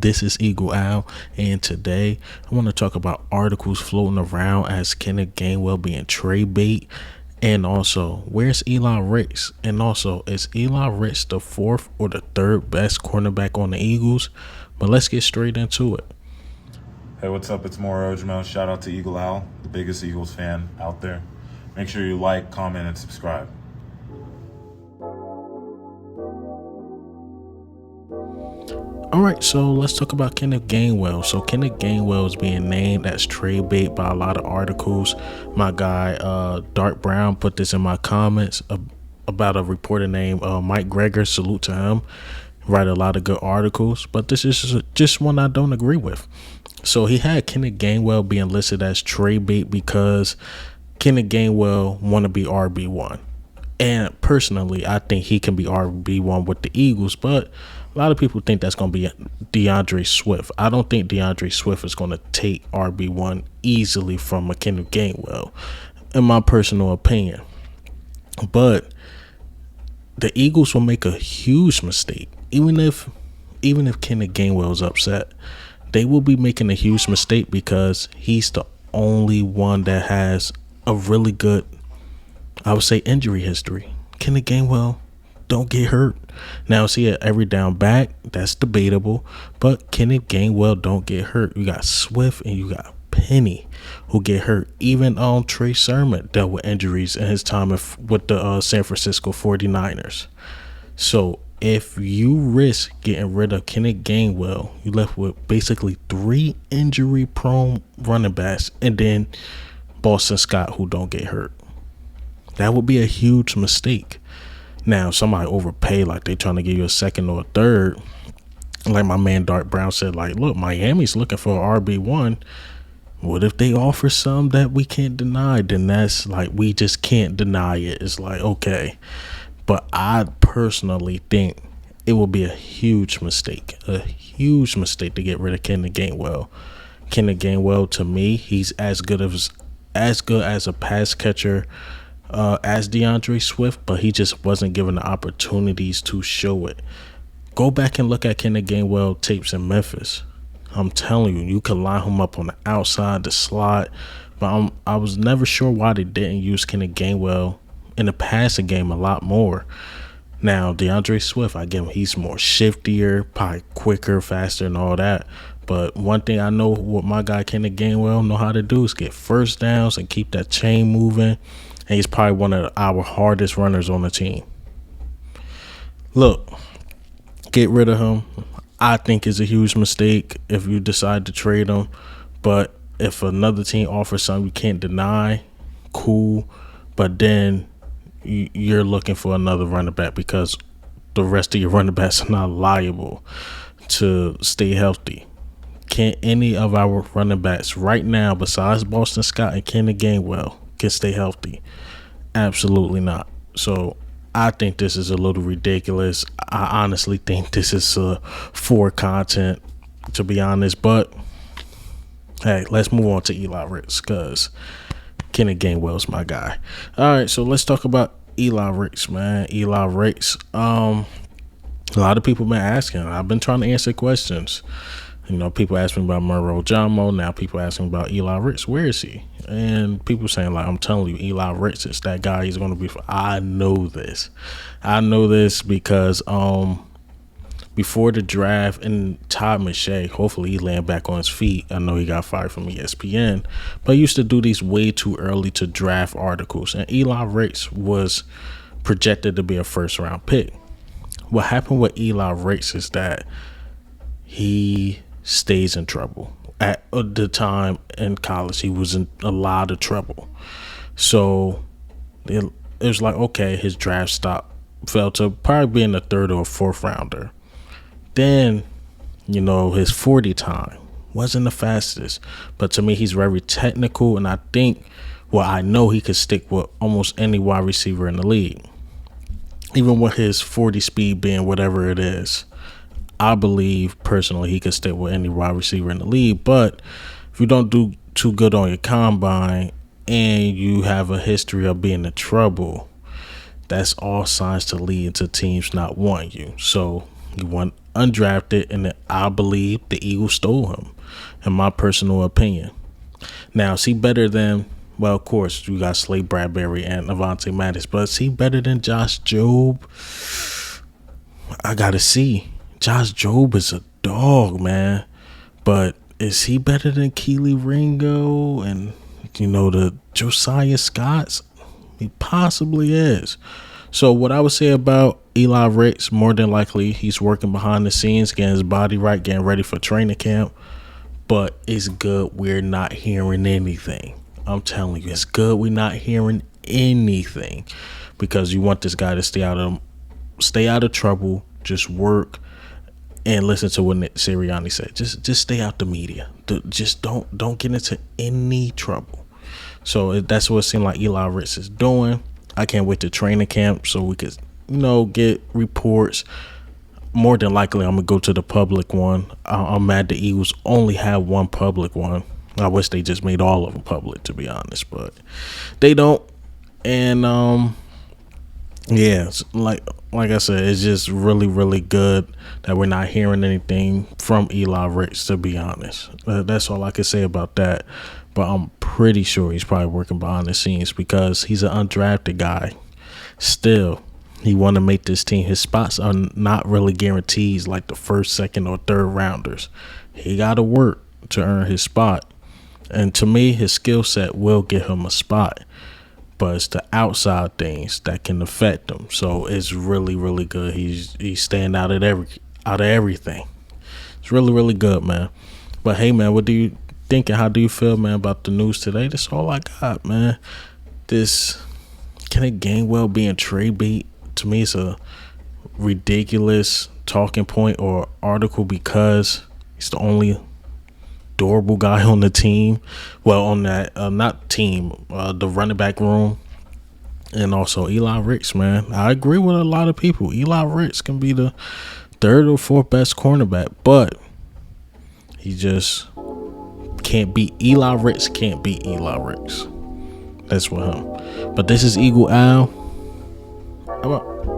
This is Eagle Owl, and today I want to talk about articles floating around as Kenneth Gainwell being trade bait, and also where's Eli Ricks, and also is Eli Ricks the fourth or the third best cornerback on the Eagles? But let's get straight into it. Hey, what's up? It's Mauro Jamel. Shout out to Eagle Owl, the biggest Eagles fan out there. Make sure you like, comment, and subscribe. All right, so let's talk about Kenneth Gainwell. So Kenneth Gainwell is being named as trade bait by a lot of articles. My guy, Dark Brown, put this in my comments about a reporter named Mike Greger. Salute to him. Write a lot of good articles, but this is just one I don't agree with. So he had Kenneth Gainwell being listed as trade bait because Kenneth Gainwell want to be RB1. And personally, I think he can be RB1 with the Eagles, but a lot of people think that's going to be DeAndre Swift. I don't think DeAndre Swift is going to take RB1 easily from a Kenneth Gainwell, in my personal opinion. But the Eagles will make a huge mistake. Even if Kenneth Gainwell is upset, they will be making a huge mistake because he's the only one that has a really good, I would say, injury history. Kenneth Gainwell don't get hurt. Now, is he an every down back? That's debatable. But Kenneth Gainwell don't get hurt. You got Swift and you got Penny who get hurt. Even Trey Sermon dealt with injuries in his time with the San Francisco 49ers. So if you risk getting rid of Kenneth Gainwell, you left with basically 3 injury-prone running backs and then Boston Scott who don't get hurt. That would be a huge mistake. Now, somebody overpay, like they trying to give you a second or a third. Like my man Dark Brown said, like, look, Miami's looking for an RB1. What if they offer some that we can't deny? Then that's like, we just can't deny it. It's like, okay. But I personally think it will be a huge mistake to get rid of Kenneth Gainwell. Kenneth Gainwell, to me, he's as good as a pass catcher as DeAndre Swift, but he just wasn't given the opportunities to show it. Go back and look at Kenneth Gainwell tapes in Memphis. I'm telling you, you could line him up on the outside, the slot, but I was never sure why they didn't use Kenneth Gainwell in the passing game a lot more. Now, DeAndre Swift, I give him, he's more shiftier, probably quicker, faster, and all that. But one thing I know what my guy Kenneth Gainwell know how to do is get first downs and keep that chain moving. And he's probably one of our hardest runners on the team. Look, get rid of him. I think it's a huge mistake if you decide to trade him. But if another team offers something you can't deny, cool. But then you're looking for another running back because the rest of your running backs are not liable to stay healthy. Can't any of our running backs right now, besides Boston Scott and Kenneth Gainwell, can stay healthy? Absolutely not. So I think this is a little ridiculous. I honestly think this is for content, to be honest. But hey, let's move on to Eli Ricks because Kenneth Gainwell's my guy. All right, so let's talk about Eli Ricks, man. Eli Ricks. A lot of people been asking. I've been trying to answer questions. You know, people ask me about Mauro Jamel. Now people asking about Eli Ricks. Where is he? And people saying, like, I'm telling you, Eli Ricks is that guy he's going to be. I know this. I know this because before the draft, and Todd McShay, hopefully he land back on his feet. I know he got fired from ESPN, but he used to do these way too early to draft articles. And Eli Ricks was projected to be a first-round pick. What happened with Eli Ricks is that he stays in trouble. At the time in college, he was in a lot of trouble. So it was like, okay, his draft stock fell to probably being a third or a fourth rounder. Then, you know, his 40 time wasn't the fastest. But to me, he's very technical. And I think, well, I know he could stick with almost any wide receiver in the league. Even with his 40 speed being whatever it is. I believe personally he could stick with any wide receiver in the league. But if you don't do too good on your combine and you have a history of being in trouble, that's all signs to lead to teams not wanting you. So you want undrafted, and I believe the Eagles stole him, in my personal opinion. Now, is he better than, well, of course, you got Slade Bradbury and Avonte Maddox, but is he better than Josh Jobe? I gotta see. Josh Jobe is a dog, man. But is he better than Keely Ringo and, the Josiah Scotts? He possibly is. So what I would say about Eli Ricks, more than likely he's working behind the scenes, getting his body right, getting ready for training camp. But it's good we're not hearing anything. I'm telling you, it's good we're not hearing anything, because you want this guy to stay out of trouble, just work and listen to what Nick Sirianni said. Just stay out the media. Just don't get into any trouble. So that's what it seemed like Eli Ricks is doing. I can't wait to training camp so we could, get reports. More than likely, I'm gonna go to the public one. I'm mad the Eagles only have one public one. I wish they just made all of them public, to be honest, but they don't. And yeah, like I said, it's just really, really good that we're not hearing anything from Eli Ricks, to be honest. That's all I can say about that. But I'm pretty sure he's probably working behind the scenes, because he's an undrafted guy. Still, he want to make this team. His spots are not really guarantees like the first, second, or third rounders. He got to work to earn his spot. And to me, his skill set will get him a spot. But it's the outside things that can affect him. So it's really, really good. He's staying out of everything. It's really, really good, man. But hey, man, what do you think and how do you feel, man, about the news today? That's all I got, man. This Kenneth Gainwell being trade bait, to me, it's a ridiculous talking point or article, because he's the only durable guy on the team. Well, on that not team, the running back room. And also Eli Ricks, man. I agree with a lot of people. Eli Ricks can be the third or fourth best cornerback, but he just can't beat Eli Ricks. Can't beat Eli Ricks. That's with him. But this is Eagle Al. I'm out.